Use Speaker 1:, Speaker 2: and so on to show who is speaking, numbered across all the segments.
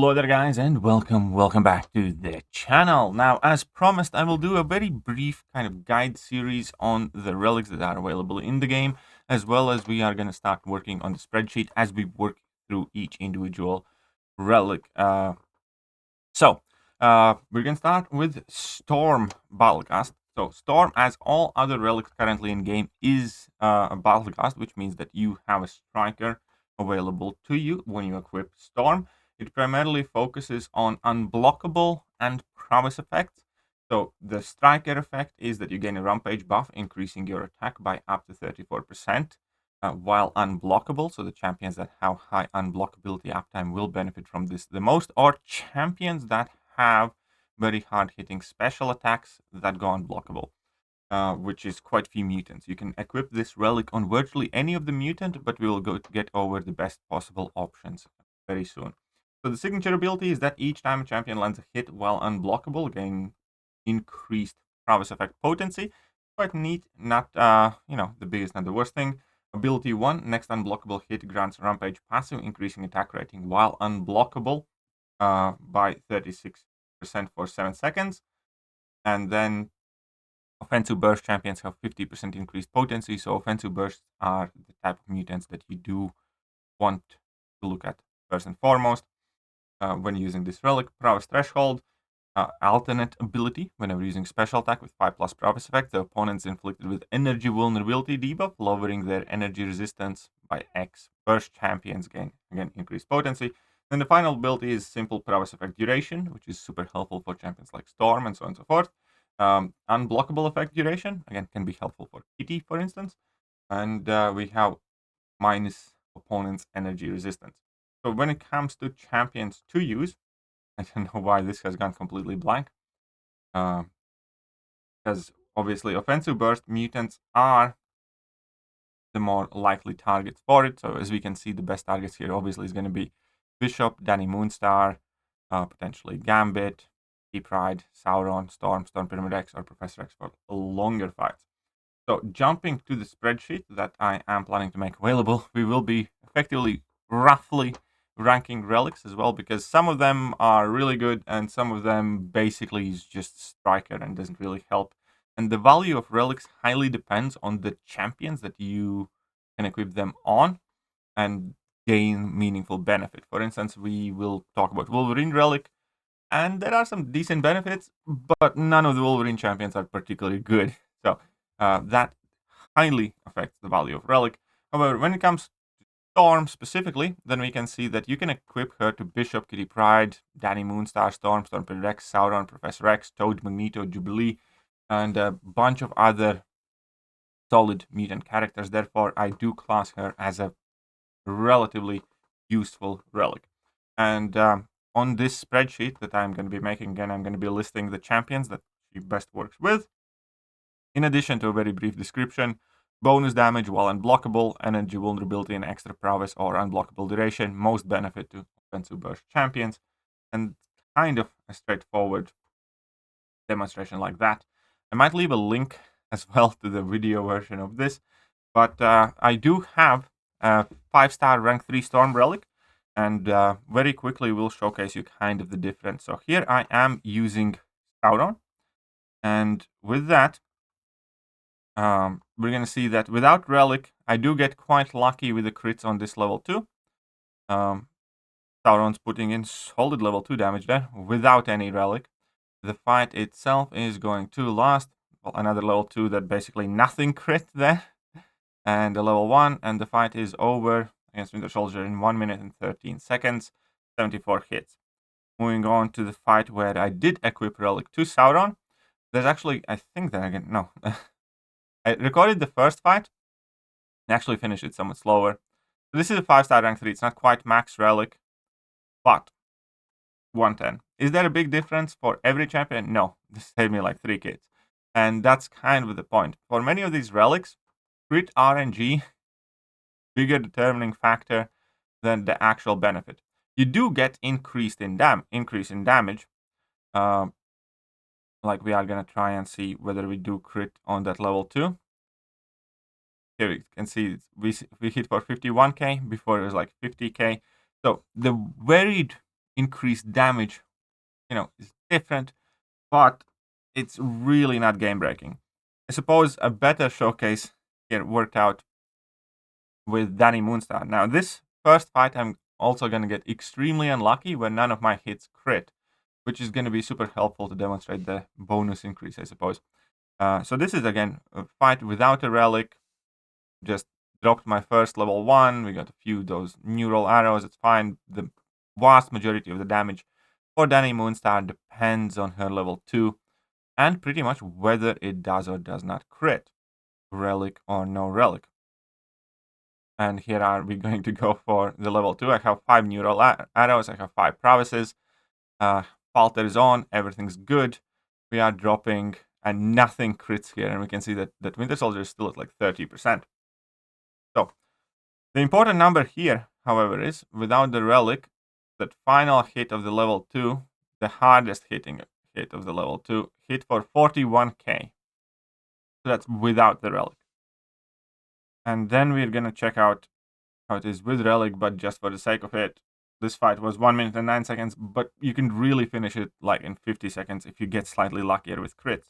Speaker 1: Hello there guys and welcome back to the channel. Now as promised I will do a very brief kind of guide series on the relics that are available in the game, as well as we are going to start working on the spreadsheet as we work through each individual relic. We're going to start with Storm Battlecast. So Storm, as all other relics currently in game, is a Battlecast, which means that you have a striker available to you when you equip Storm. It primarily focuses on unblockable and prowess effects. So the striker effect is that you gain a rampage buff, increasing your attack by up to 34%, while unblockable. So the champions that have high unblockability uptime will benefit from this the most, or champions that have very hard-hitting special attacks that go unblockable, which is quite few mutants. You can equip this relic on virtually any of the mutant, but we will get over the best possible options very soon. So the signature ability is that each time a champion lands a hit while unblockable, gain increased prowess effect potency. Quite neat, not the biggest, not the worst thing. Ability 1, next unblockable hit grants rampage passive, increasing attack rating while unblockable by 36% for 7 seconds. And then offensive burst champions have 50% increased potency, so offensive bursts are the type of mutants that you do want to look at first and foremost. When using this relic. Prowess threshold, alternate ability. Whenever using special attack with 5+ prowess effect, the opponent's inflicted with energy vulnerability debuff, lowering their energy resistance by X. Burst champions gain, again, increased potency. Then the final ability is simple prowess effect duration, which is super helpful for champions like Storm and so on and so forth. Unblockable effect duration, again, can be helpful for Kitty, for instance. And we have minus opponent's energy resistance. So when it comes to champions to use, I don't know why this has gone completely blank. Because obviously offensive burst mutants are the more likely targets for it. So as we can see, the best targets here obviously is going to be Bishop, Danny Moonstar, potentially Gambit, Pride, Sauron, Storm Pyramid X, or Professor X for longer fights. So jumping to the spreadsheet that I am planning to make available, we will be effectively roughly ranking relics as well, because some of them are really good and some of them basically is just striker and doesn't really help. And the value of relics highly depends on the champions that you can equip them on and gain meaningful benefit. For instance, we will talk about Wolverine relic, and there are some decent benefits, but none of the Wolverine champions are particularly good. So that highly affects the value of relic. However, when it comes Storm specifically, then we can see that you can equip her to Bishop, Kitty Pryde, Danny Moonstar, Storm Pyramid X, Sauron, Professor X, Toad, Magneto, Jubilee, and a bunch of other solid mutant characters. Therefore, I do class her as a relatively useful relic. And on this spreadsheet that I'm going to be making, again, I'm going to be listing the champions that she best works with, in addition to a very brief description. Bonus damage while unblockable, energy vulnerability and extra prowess or unblockable duration, most benefit to offensive burst champions, and kind of a straightforward demonstration like that. I might leave a link as well to the video version of this, but I do have a 5-star rank 3 Storm relic, and very quickly we'll showcase you kind of the difference. So here I am using Sauron, and with that, we're going to see that without relic, I do get quite lucky with the crits on this level 2. Sauron's putting in solid level 2 damage there without any relic. The fight itself is going to last, well, another level 2 that basically nothing crit there, and a level 1, and the fight is over against Winter Soldier in 1 minute and 13 seconds, 74 hits. Moving on to the fight where I did equip relic to Sauron. There's actually, I think that again, no. I recorded the first fight and actually finished it somewhat slower. So this is a 5-star rank 3. It's not quite max relic, but 110. Is there a big difference for every champion? No. This saved me like 3 kills. And that's kind of the point. For many of these relics, crit RNG, bigger determining factor than the actual benefit. You do get increase in damage. Like we are going to try and see whether we do crit on that level 2. Here we can see we hit for 51k, before it was like 50k. So the varied increased damage, is different, but it's really not game breaking. I suppose a better showcase here worked out with Danny Moonstar. Now, this first fight, I'm also going to get extremely unlucky where none of my hits crit, which is going to be super helpful to demonstrate the bonus increase, I suppose. So this is, again, a fight without a relic. Just dropped my first level 1. We got a few those neural arrows. It's fine. The vast majority of the damage for Danny Moonstar depends on her level 2 and pretty much whether it does or does not crit, relic or no relic. And here are we going to go for the level 2. I have 5 neural arrows. I have 5 prowesses. Falter is on. Everything's good. We are dropping and nothing crits here. And we can see that Winter Soldier is still at like 30%. So the important number here, however, is without the relic, that final hit of the level 2, the hardest hitting hit of the level 2, hit for 41k. So that's without the relic. And then we're going to check out how it is with relic, but just for the sake of it, this fight was 1 minute and 9 seconds, but you can really finish it like in 50 seconds if you get slightly luckier with crits.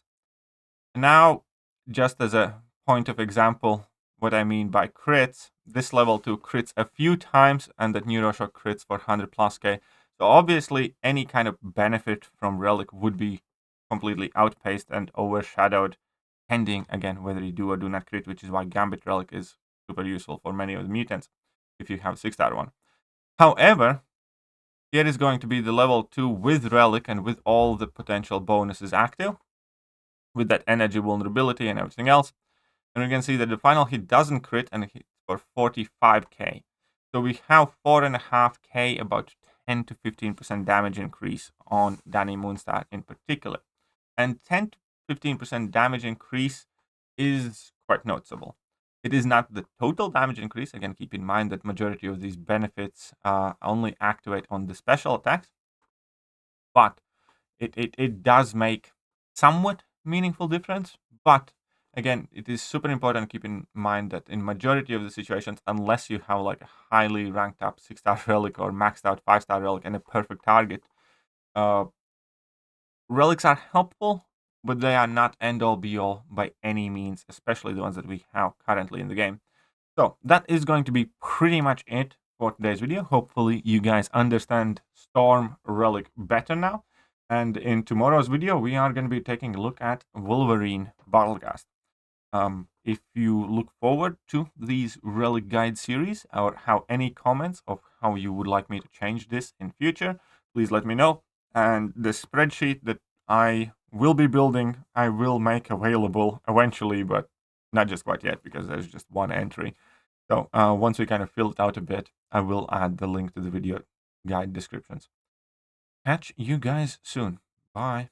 Speaker 1: And now, just as a point of example, what I mean by crits, this level 2 crits a few times and that Neuroshock crits for 100 plus K. So obviously any kind of benefit from relic would be completely outpaced and overshadowed, pending again whether you do or do not crit, which is why Gambit relic is super useful for many of the mutants if you have 6-star one. However, here is going to be the level 2 with relic and with all the potential bonuses active, with that energy vulnerability and everything else. And we can see that the final hit doesn't crit and it hits for 45k. So we have 4.5k, about 10 to 15% damage increase on Danny Moonstar in particular. And 10 to 15% damage increase is quite noticeable. It is not the total damage increase. Again, keep in mind that majority of these benefits only activate on the special attacks. But it does make somewhat meaningful difference. But again, it is super important to keep in mind that in majority of the situations, unless you have like a highly ranked up 6-star relic or maxed out 5-star relic and a perfect target, relics are helpful, but they are not end-all be-all by any means, especially the ones that we have currently in the game. So that is going to be pretty much it for today's video. Hopefully you guys understand Storm Relic better now. And in tomorrow's video, we are going to be taking a look at Wolverine Battlecast. If you look forward to these Relic Guide series or have any comments of how you would like me to change this in future, please let me know. And the spreadsheet that I will be building, I will make available eventually, but not just quite yet because there's just one entry. So once we kind of fill it out a bit, I will add the link to the video guide descriptions. Catch you guys soon. Bye.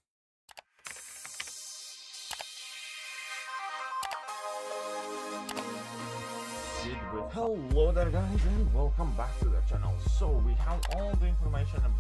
Speaker 1: Hello there guys and welcome back to the channel. So we have all the information about